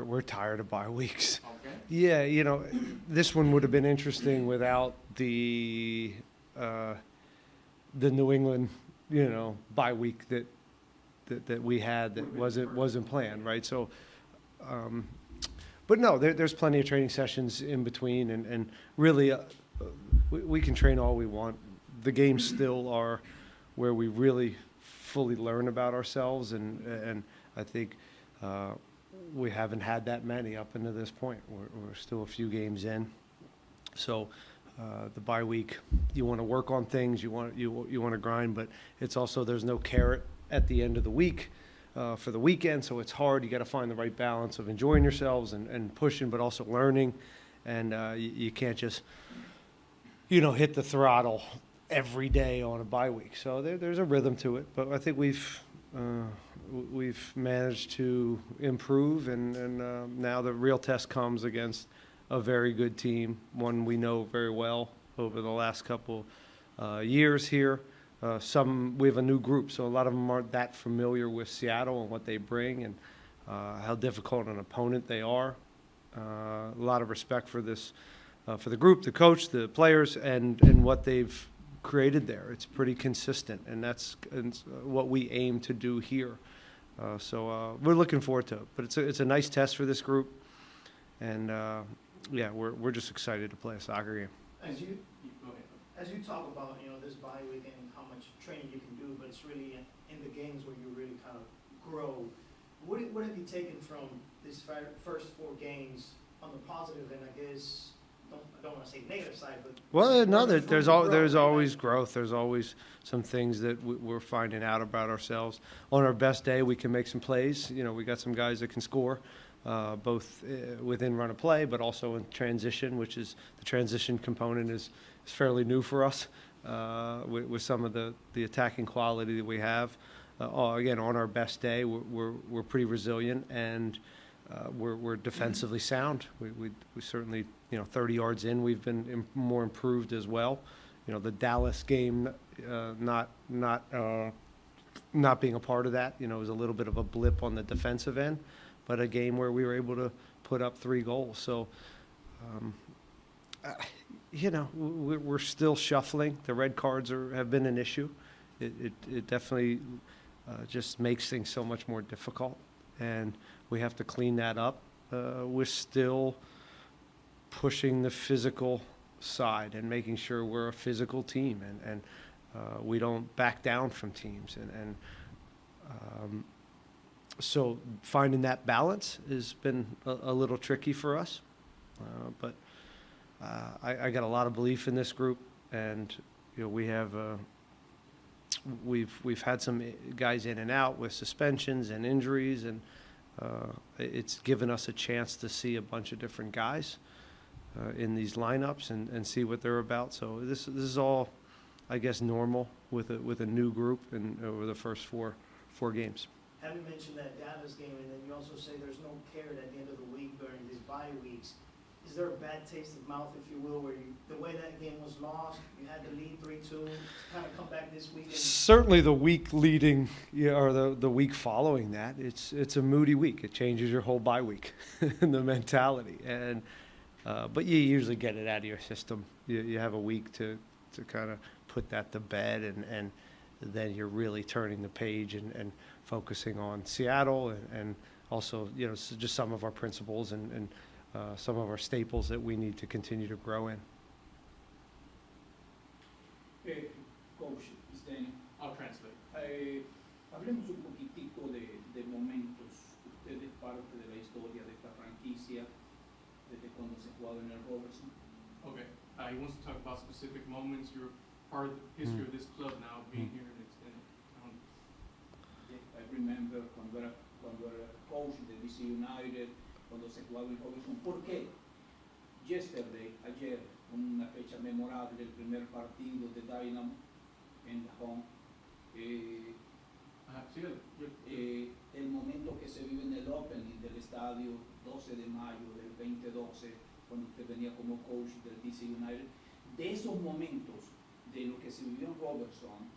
we're tired of bye weeks. Okay. Yeah, you know, this one would have been interesting without the New England, you know, bye week that we had that wasn't planned, right? So, but no, there's plenty of training sessions in between, and really, we can train all we want. The games still are where we really fully learn about ourselves, and I think we haven't had that many up until this point. We're still a few games in, so the bye week, you want to work on things, you want to grind, but it's also there's no carrot at the end of the week for the weekend, so it's hard. You got to find the right balance of enjoying yourselves and pushing, but also learning, and you can't just hit the throttle every day on a bye week. So there's a rhythm to it, but I think we've managed to improve, and now the real test comes against a very good team, one we know very well over the last couple years here. We have a new group, so a lot of them aren't that familiar with Seattle and what they bring and how difficult an opponent they are. A lot of respect for this, for the group, the coach, the players, and what they've created there. It's pretty consistent, and that's what we aim to do here. So we're looking forward to it. But it's a nice test for this group, and yeah, we're just excited to play a soccer game. As you talk about this bye week and how much training you can do, but it's really in the games where you really kind of grow. What have you taken from these first 4 games on the positive, and I guess I don't want to say negative side, but well, no, there's always growth. There's always some things that we're finding out about ourselves. On our best day, we can make some plays. We got some guys that can score, both within run of play, but also in transition, which is the transition component is fairly new for us with some of the attacking quality that we have. Again, on our best day, we're pretty resilient, and we're defensively sound. We certainly, 30 yards in, we've been more improved as well. The Dallas game, not being a part of that, was a little bit of a blip on the defensive end, but a game where we were able to put up 3 goals. So, we're still shuffling. The red cards have been an issue. It definitely just makes things so much more difficult, and we have to clean that up. We're still pushing the physical side and making sure we're a physical team, and we don't back down from teams. So finding that balance has been a little tricky for us, but I got a lot of belief in this group, and we have we've had some guys in and out with suspensions and injuries, and it's given us a chance to see a bunch of different guys in these lineups and see what they're about. So this is all, I guess, normal with a new group and over the first four games. Having mentioned that Dallas game, and then you also say there's no carrot at the end of the week during these bye weeks. Is there a bad taste of mouth, if you will, where the way that game was lost, you had to lead 3-2, kind of come back this week? Certainly the week leading, or the week following that, it's a moody week. It changes your whole bye week and the mentality. And but you usually get it out of your system. You have a week to kind of put that to bed, and then you're really turning the page and focusing on Seattle and also just some of our principles and some of our staples that we need to continue to grow in. Coach, it's Danny. I'll translate. Hablemos un poquitico de momentos. Usted es parte de la historia de esta franquicia desde cuando se jugaba en el Robertson. Okay. He wants to talk about specific moments. You're part of the history of this club now, being here and extended. I remember cuando era coach de DC United, cuando se jugaba en Robertson. ¿Por qué? Ayer, una fecha memorable, el primer partido de Dynamo en la home. El momento que se vive en el opening del estadio 12 de mayo del 2012, cuando usted venía como coach del DC United, de esos momentos, de lo que se vivió en Robertson,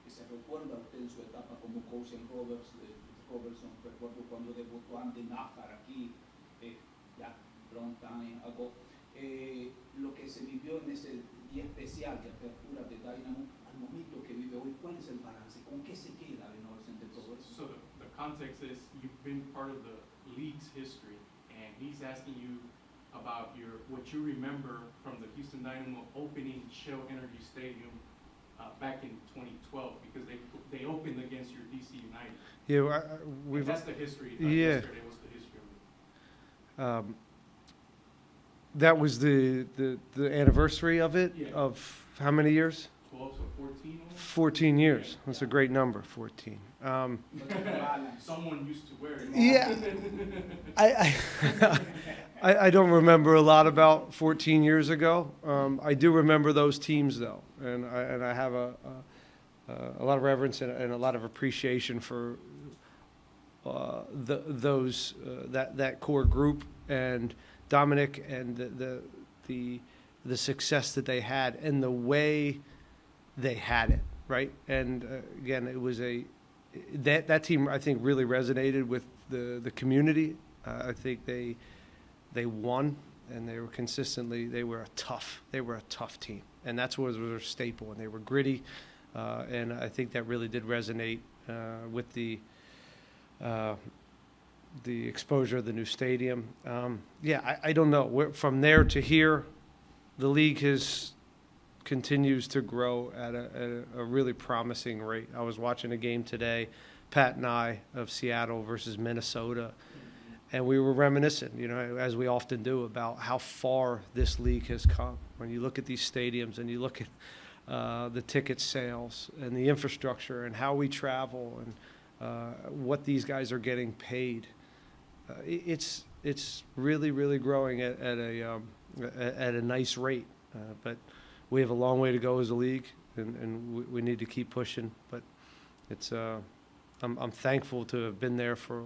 que se recuerda a usted en su etapa como coach en Robertson, recuerdo cuando debutó Andy Nájar aquí, long time ago. Lo que se vivió en ese día especial de apertura de Dynamo, al momento que vive hoy, ¿cuál es el balance? ¿Con qué se queda en Olsen de todo eso? So the context is you've been part of the league's history, and he's asking you about what you remember from the Houston Dynamo opening Shell Energy Stadium back in 2012, because they opened against your DC United. Yeah, And that's the history. Yeah. Yesterday was the history of it. That was the anniversary of it, Yeah. of how many years? 12, so 14 almost? 14 years. Yeah. That's a great number, 14. Someone used to wear it. Yeah. I don't remember a lot about 14 years ago. I do remember those teams, though, and I have a lot of reverence and a lot of appreciation for that core group and Dominic and the success that they had and the way they had it, right? And again, it was that team, I think, really resonated with the community. I think they won, and they were a tough team, and that's what was their staple. And they were gritty, and I think that really did resonate with the exposure of the new stadium. I don't know. From there to here, the league continues to grow at a really promising rate. I was watching a game today, Pat and I, of Seattle versus Minnesota, and we were reminiscent, as we often do, about how far this league has come. When you look at these stadiums and you look at the ticket sales and the infrastructure and how we travel and what these guys are getting paid, it's really, really growing at a nice rate. But we have a long way to go as a league, and we need to keep pushing. But it's I'm thankful to have been there for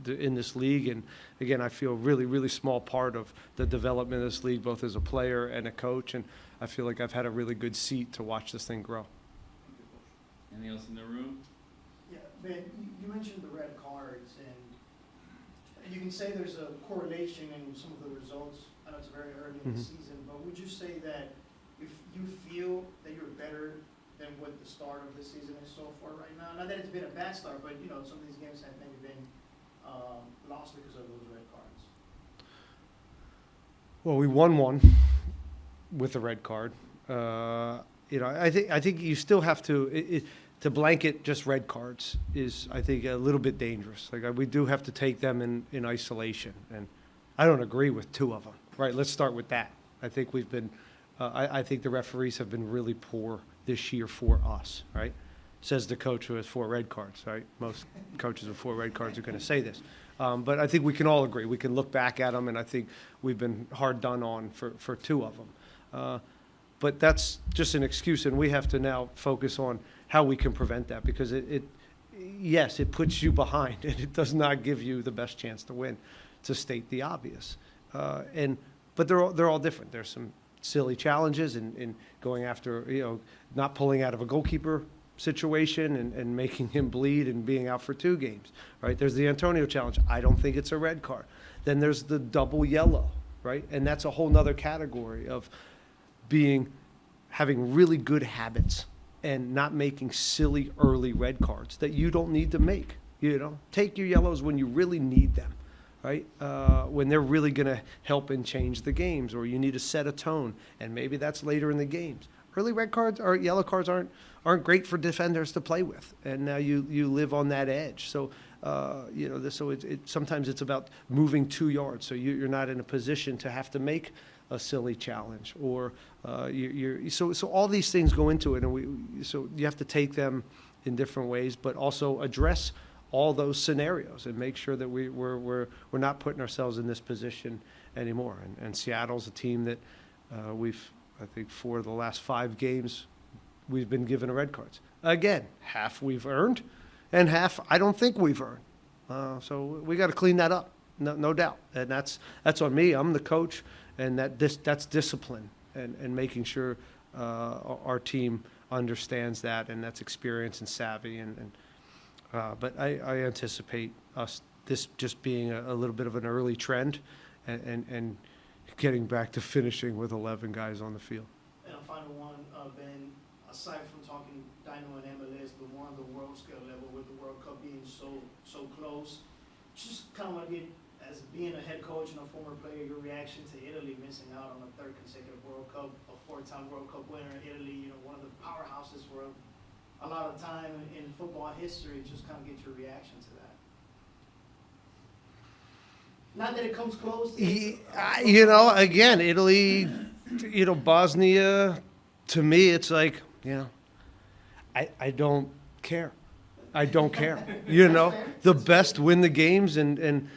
in this league, and again, I feel a really, really small part of the development of this league, both as a player and a coach, and I feel like I've had a really good seat to watch this thing grow. Anything else in the room? Yeah, Ben, you mentioned the red cards, and you can say there's a correlation in some of the results. I know it's very early in the season, but would you say that if you feel that you're better than what the start of the season is so far right now? Not that it's been a bad start, but some of these games have maybe been lost because of those red cards. Well, we won one with a red card. I think you still have to blanket just red cards is, I think, a little bit dangerous. Like, we do have to take them in isolation, and I don't agree with two of them. Right? Let's start with that. I think we've been. I think the referees have been really poor this year for us. Right? Says the coach who has 4 red cards. Right? Most coaches with 4 red cards are going to say this. But I think we can all agree. We can look back at them, and I think we've been hard done on for 2 of them. But that's just an excuse, and we have to now focus on how we can prevent that, because yes, it puts you behind, and it does not give you the best chance to win, to state the obvious. But they're all different. There's some silly challenges in going after, not pulling out of a goalkeeper situation and making him bleed and being out for 2 games, right? There's the Antonio challenge. I don't think it's a red card. Then there's the double yellow, right? And that's a whole nother category of having really good habits and not making silly early red cards that you don't need to make. Take your yellows when you really need them, right? When they're really going to help and change the games, or you need to set a tone, and maybe that's later in the games. Early red cards or yellow cards aren't great for defenders to play with, and now you live on that edge. So sometimes it's about moving 2 yards, so you're not in a position to have to make a silly challenge, or so all these things go into it, and so you have to take them in different ways, but also address all those scenarios and make sure that we're not putting ourselves in this position anymore. And Seattle's a team that I think for the last 5 games we've been given red cards. Again, half we've earned, and half I don't think we've earned. So we got to clean that up, no doubt. And that's on me. I'm the coach, and that's discipline and making sure our team understands that, and that's experience and savvy. But I anticipate this just being a little bit of an early trend, and getting back to finishing with 11 guys on the field. And a final one, Ben, aside from talking Dynamo and MLS, but more on the world scale level with the World Cup being so close, just kind of want to get, as being a head coach and a former player, your reaction to Italy missing out on a third consecutive World Cup, a four-time World Cup winner in Italy, one of the powerhouses for a lot of time in football history. Just kind of get your reaction to that. Not that it comes close. Again, Italy, Bosnia, to me, it's like, I don't care. I don't care. The best win the games, and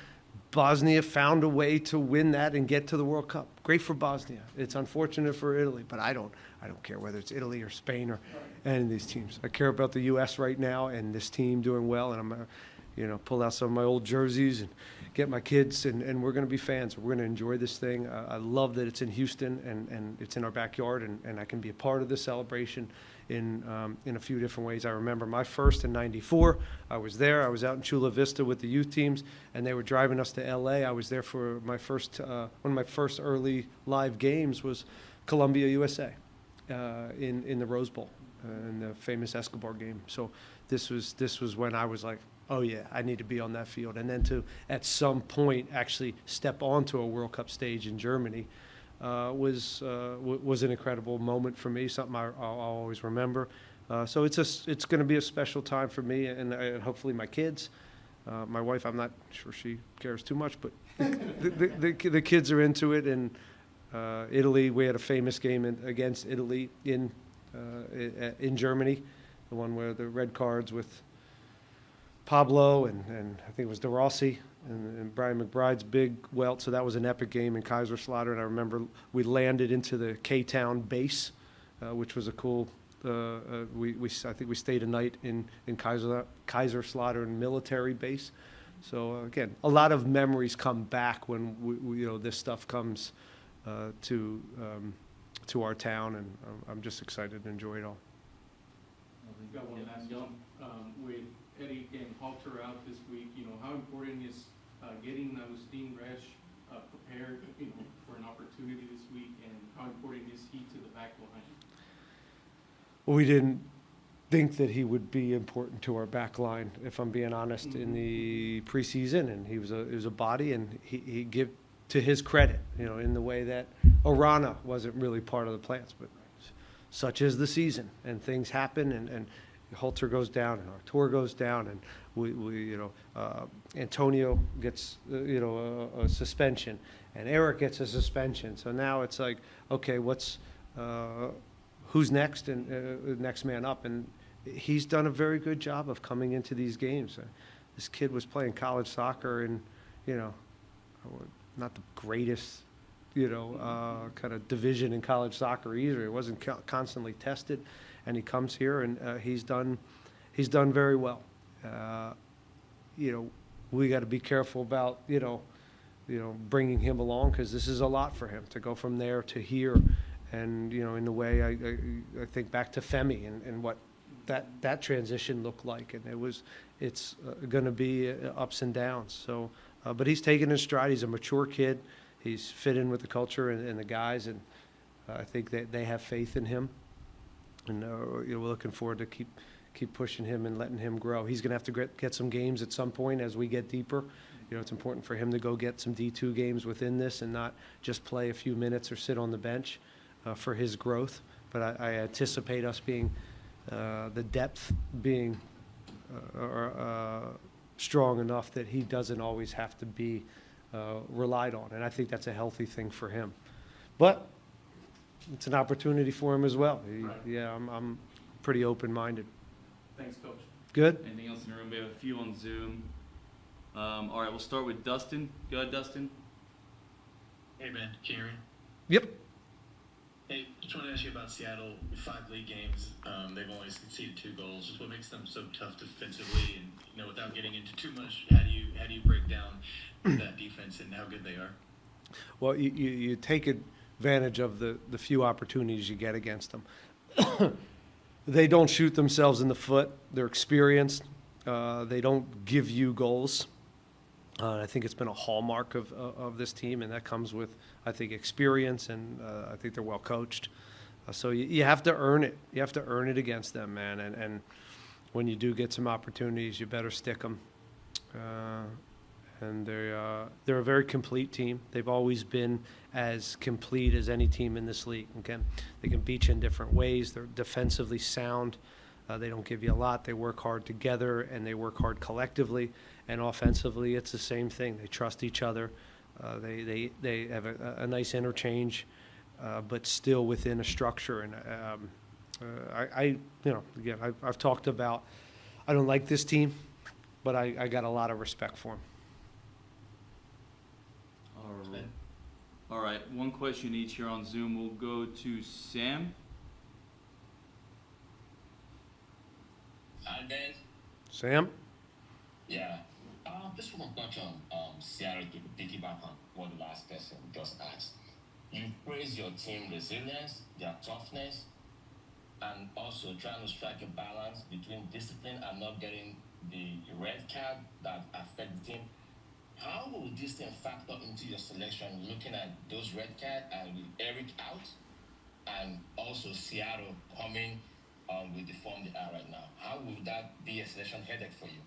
Bosnia found a way to win that and get to the World Cup. Great for Bosnia. It's unfortunate for Italy, but I don't care whether it's Italy or Spain or any of these teams. I care about the U.S. right now and this team doing well, and I'm pull out some of my old jerseys and get my kids, and we're going to be fans. We're going to enjoy this thing. I love that it's in Houston and it's in our backyard, and I can be a part of this celebration in a few different ways. I remember my first in '94. I was there. I was out in Chula Vista with the youth teams, and they were driving us to L.A. I was there for my first one of my first early live games was Colombia, USA, in the Rose Bowl, in the famous Escobar game. So this was when I was like, oh yeah, I need to be on that field. And then to, at some point, actually step onto a World Cup stage in Germany was an incredible moment for me, something I'll always remember. So it's going to be a special time for me and hopefully my kids. My wife, I'm not sure she cares too much, but the kids are into it. And Italy, we had a famous game against Italy in Germany, the one where the red cards with Pablo and I think it was De Rossi and Brian McBride's big welt. So that was an epic game in Kaiserslautern. And I remember we landed into the K-Town base, which was a cool. I think we stayed a night in Kaiserslautern military base. So again, a lot of memories come back when this stuff comes to our town, and I'm just excited to enjoy it all. We've got one last one. With Eddie and Halter out this week, how important is getting Agustin Resch prepared, for an opportunity this week, and how important is he to the back line? Well, we didn't think that he would be important to our back line, if I'm being honest, in the preseason, and he was a body, and he give to his credit, in the way that Arana wasn't really part of the plans, but such is the season, and things happen, and Halter goes down, and Artur goes down, and we Antonio gets a suspension, and Eric gets a suspension. So now it's like, okay, who's next, and next man up, and he's done a very good job of coming into these games. This kid was playing college soccer, and not the greatest kind of division in college soccer either. He wasn't constantly tested, and he comes here, and he's done very well. We got to be careful about bringing him along, because this is a lot for him to go from there to here, and in the way I think back to Femi and what that transition looked like, and it's going to be ups and downs. So, but he's taken his stride. He's a mature kid. He's fit in with the culture and the guys, and I think that they have faith in him. And we're looking forward to keep pushing him and letting him grow. He's going to have to get some games at some point as we get deeper. It's important for him to go get some D2 games within this and not just play a few minutes or sit on the bench for his growth. But I anticipate us being the depth being strong enough that he doesn't always have to be relied on, and I think that's a healthy thing for him. But it's an opportunity for him as well. Right. Yeah, I'm pretty open-minded. Thanks, Coach. Good. Anything else in the room? We have a few on Zoom. All right, we'll start with Dustin. Go ahead, Dustin. Hey, man. Can you hear me? Yep. Hey, just wanted to ask you about Seattle. 5 league games, they've only conceded 2 goals. Just what makes them so tough defensively, and without getting into too much, how do you break down that defense and how good they are? Well, you take advantage of the few opportunities you get against them. They don't shoot themselves in the foot. They're experienced. They don't give you goals. I think it's been a hallmark of this team, and that comes with, I think, experience, and I think they're well coached. So you have to earn it. You have to earn it against them, man. And when you do get some opportunities, you better stick them. And they're a very complete team. They've always been as complete as any team in this league. Again, they can beat you in different ways. They're defensively sound. They don't give you a lot. They work hard together, and they work hard collectively. And offensively, it's the same thing. They trust each other. They have a nice interchange, but still within a structure. And again, I've talked about, I don't like this team, but I got a lot of respect for them. All right, one question each here on Zoom. We'll go to Sam. Hi, guys. Sam? Yeah. Just want to touch on Seattle to piggyback on what the last person just asked. You praise your team resilience, their toughness, and also trying to strike a balance between discipline and not getting the red card that affect the team. How will this thing factor into your selection, looking at those red cards and with Eric out, and also Seattle coming with the form they are right now? How will that be a selection headache for you?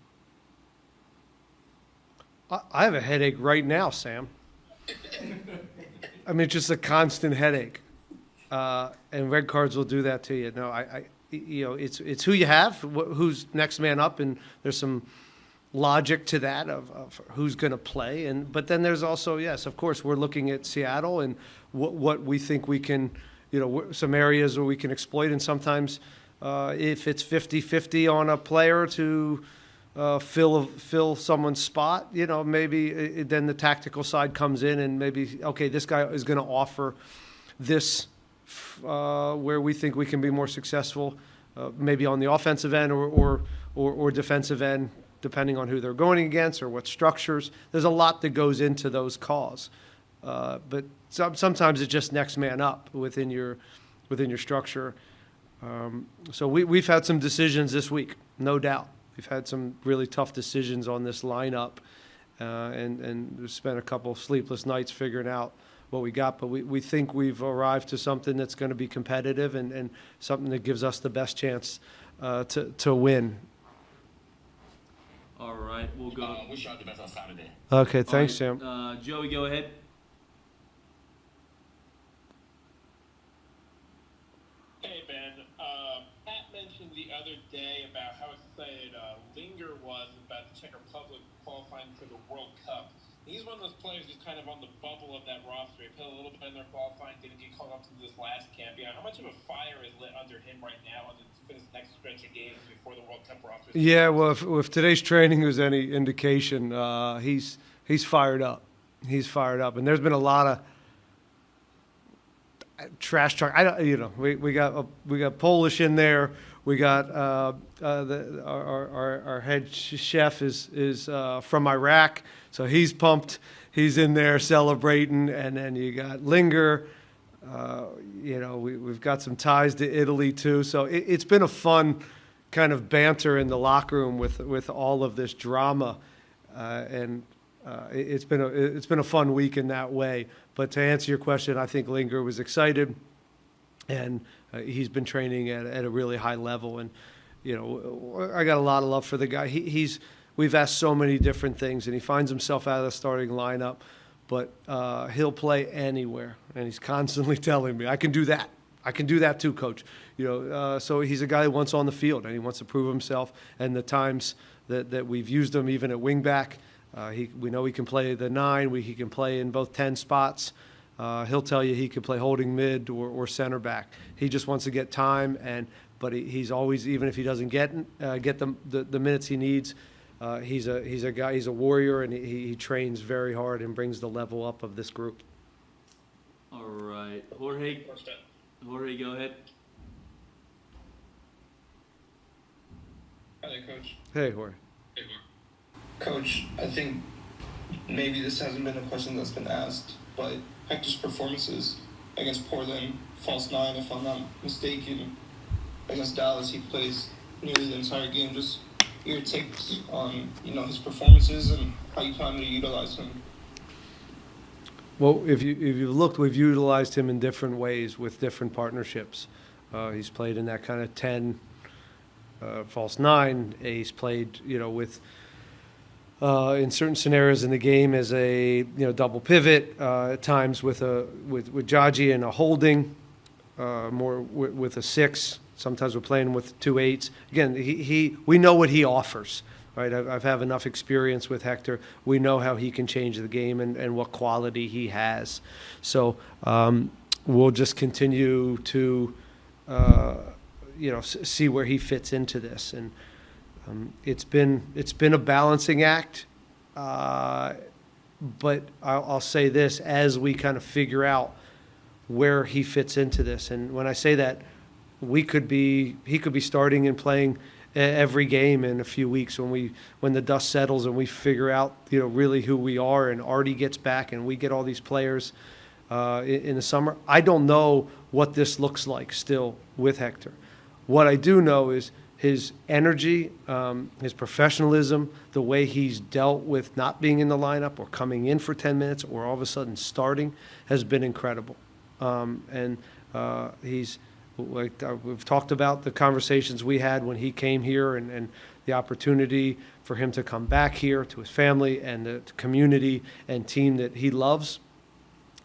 I have a headache right now, Sam. I mean, just a constant headache. And red cards will do that to you. No, it's who you have, who's next man up, and there's some logic to that of who's going to play. But then there's also, yes, of course, we're looking at Seattle and what we think we can, some areas where we can exploit. And sometimes if it's 50-50 on a player to fill someone's spot, maybe then the tactical side comes in and maybe, okay, this guy is going to offer this where we think we can be more successful, maybe on the offensive end or defensive end, depending on who they're going against or what structures. There's a lot that goes into those calls. But sometimes it's just next man up within your structure. So we've had some decisions this week, no doubt. We've had some really tough decisions on this lineup, and we've spent a couple of sleepless nights figuring out what we got. But we think we've arrived to something that's going to be competitive and something that gives us the best chance to win. All right, we'll go. Wish you all the best on Saturday. Okay, thanks, All right, Sam. Joey, go ahead. Hey, Ben. Pat mentioned the other day about how excited Linger was about the Czech Republic qualifying for the World Cup. He's one of those players who's kind of on the bubble of that roster. He played a little bit in their qualifying, didn't get called up to this last camp. Yeah, how much of a fire is lit under him right now for this next stretch of games before the World Cup roster? Yeah, well, if today's training was any indication, he's fired up. He's fired up, and there's been a lot of trash talk. We got Polish in there. We got our head chef is from Iraq, so he's pumped. He's in there celebrating, and then you got Linger. We've got some ties to Italy too, so it's been a fun kind of banter in the locker room with all of this drama, and it's been a fun week in that way. But to answer your question, I think Linger was excited, and he's been training at a really high level. And I got a lot of love for the guy. We've asked so many different things, and he finds himself out of the starting lineup, but he'll play anywhere, and he's constantly telling me, I can do that. I can do that too, Coach. So he's a guy who wants on the field, and he wants to prove himself. And the times that we've used him, even at wingback, we know he can play the 9. He can play in both 10 spots. He'll tell you he could play holding mid or center back. He just wants to get time, but he's always, even if he doesn't get the minutes he needs, he's a guy. He's a warrior, and he trains very hard and brings the level up of this group. All right, Jorge, go ahead. Hi there, Coach. Hey, Jorge. Coach, I think maybe this hasn't been a question that's been asked, but Hector's performances against Portland, false 9, if I'm not mistaken, against Dallas, he plays nearly the entire game. Just your takes on, his performances and how you plan to utilize him. Well, if you looked, we've utilized him in different ways with different partnerships. He's played in that kind of 10, false 9. He's played, with in certain scenarios in the game as a double pivot. At times with Jaji and a holding, more with a 6. Sometimes we're playing with 2 8s. Again, we know what he offers, right? I've had enough experience with Hector. We know how he can change the game and what quality he has. So we'll just continue to, see where he fits into this. And it's been a balancing act. But I'll say this, as we kind of figure out where he fits into this. And when I say that, he could be starting and playing every game in a few weeks when the dust settles and we figure out really who we are, and Artie gets back and we get all these players in the summer. I don't know what this looks like still with Hector. What I do know is his energy, his professionalism, the way he's dealt with not being in the lineup or coming in for 10 minutes or all of a sudden starting has been incredible. We've talked about the conversations we had when he came here and the opportunity for him to come back here to his family and the community and team that he loves.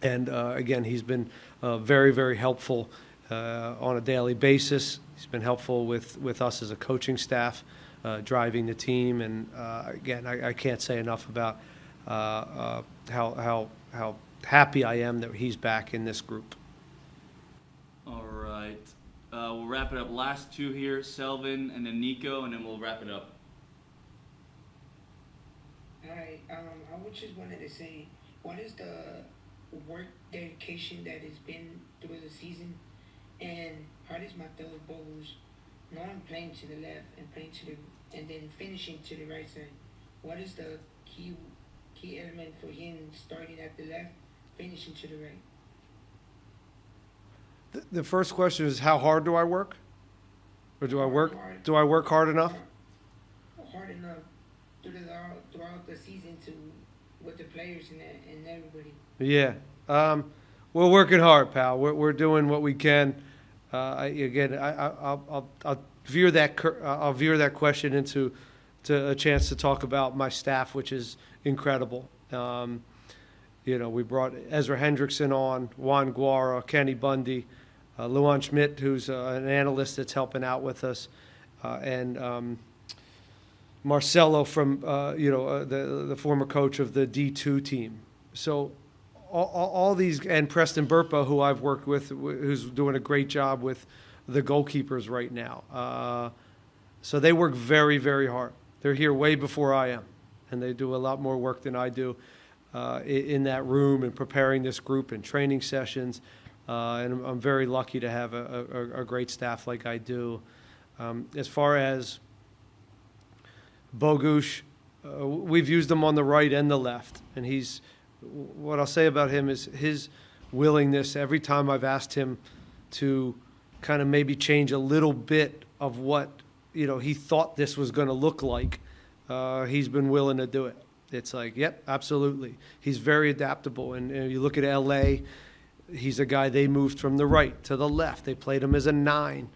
And again, he's been very, very helpful on a daily basis. He's been helpful with us as a coaching staff, driving the team. And again, I can't say enough about how happy I am that he's back in this group. All right. We'll wrap it up. Last 2 here, Selvin and then Nico, and then we'll wrap it up. Hi, I just wanted to say, what is the work dedication that has been through the season, and how does Mateo Bogus, not playing to the left and playing and then finishing to the right side, what is the key element for him starting at the left, finishing to the right? The first question is, how hard do I work? Or do I work hard enough? Hard enough throughout the season with the players and everybody. Yeah. We're working hard, pal. We're doing what we can. I'll veer that question into a chance to talk about my staff, which is incredible. We brought Ezra Hendrickson on, Juan Guara, Kenny Bundy, Luan Schmidt, who's an analyst that's helping out with us, and Marcelo from the former coach of the D2 team. So all these, and Preston Burpa, who I've worked with, who's doing a great job with the goalkeepers right now. So they work very, very hard. They're here way before I am, and they do a lot more work than I do in that room and preparing this group and training sessions. And I'm very lucky to have a great staff like I do. As far as Bogusz, we've used him on the right and the left. And what I'll say about him is his willingness, every time I've asked him to kind of maybe change a little bit of what, he thought this was going to look like, he's been willing to do it. It's like, yep, absolutely. He's very adaptable. And you look at L.A., he's a guy they moved from the right to the left. They played him as a 9.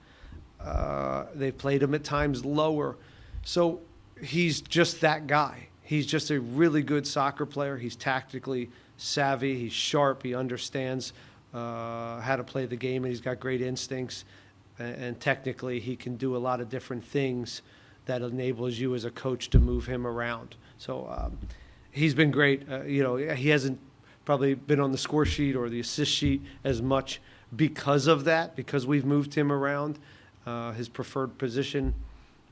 They played him at times lower. So he's just that guy. He's just a really good soccer player. He's tactically savvy. He's sharp. He understands how to play the game, and he's got great instincts. And technically, he can do a lot of different things that enables you as a coach to move him around. So he's been great. He hasn't probably been on the score sheet or the assist sheet as much because of that, because we've moved him around. His preferred position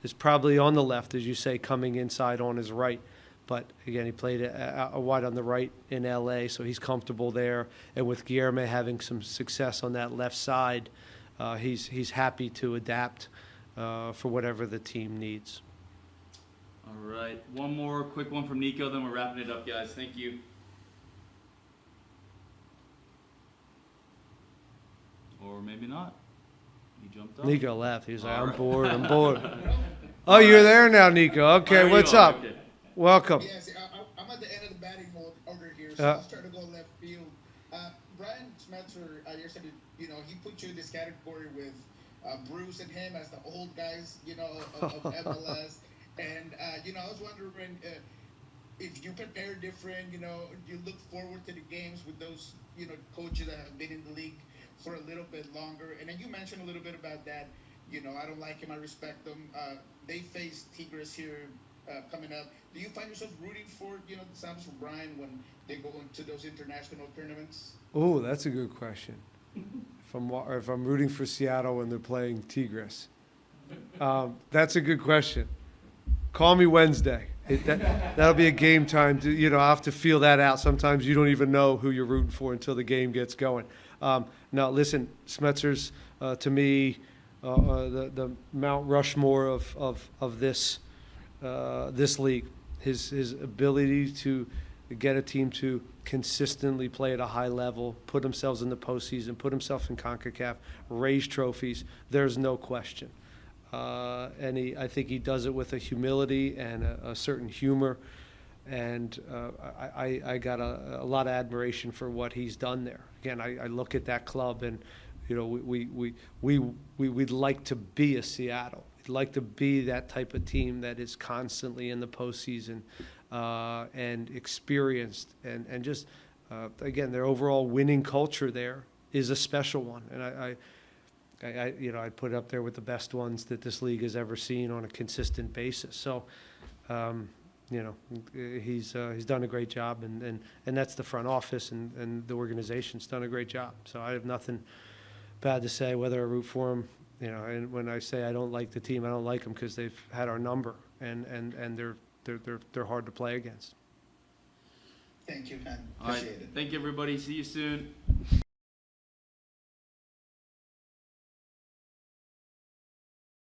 is probably on the left, as you say, coming inside on his right. But, again, he played a wide on the right in L.A., so he's comfortable there. And with Guilherme having some success on that left side, he's happy to adapt for whatever the team needs. All right. One more quick one from Nico, then we're wrapping it up, guys. Thank you. Or maybe not. He jumped up. Nico left. He was like, I'm bored. Oh, you're there now, Nico. Okay, There you what's are. up? Okay. Welcome. Yes, I'm at the end of the batting order here, so Uh, I'll try to go left field. Brian Smetzer, yesterday, he put you in this category with Bruce and him as the old guys, of MLS. And, I was wondering if you prepare different, you look forward to the games with those, coaches that have been in the league for a little bit longer. And then you mentioned a little bit about that. I don't like him, I respect them. They face Tigres here coming up. Do you find yourself rooting for, the Santos for Brian when they go into those international tournaments? Oh, that's a good question. If I'm rooting for Seattle when they're playing Tigres. That's a good question. Call me Wednesday. That'll be a game time. I'll have to feel that out. Sometimes you don't even know who you're rooting for until the game gets going. Now, listen, Smetzer's, to me, the Mount Rushmore of this league. His ability to get a team to consistently play at a high level, put themselves in the postseason, put himself in CONCACAF, raise trophies. There's no question. And I think he does it with a humility and a certain humor. And I got a lot of admiration for what he's done there. Again, I look at that club and, we'd like to be a Seattle. We'd like to be that type of team that is constantly in the postseason and experienced and just, again, their overall winning culture there is a special one. And I'd put it up there with the best ones that this league has ever seen on a consistent basis. So, he's done a great job, and that's the front office and the organization's done a great job. So I have nothing bad to say whether I root for him. And when I say I don't like the team, I don't like them because they've had our number, and they're hard to play against. Thank you, man. All right. Appreciate it. Thank you, everybody. See you soon.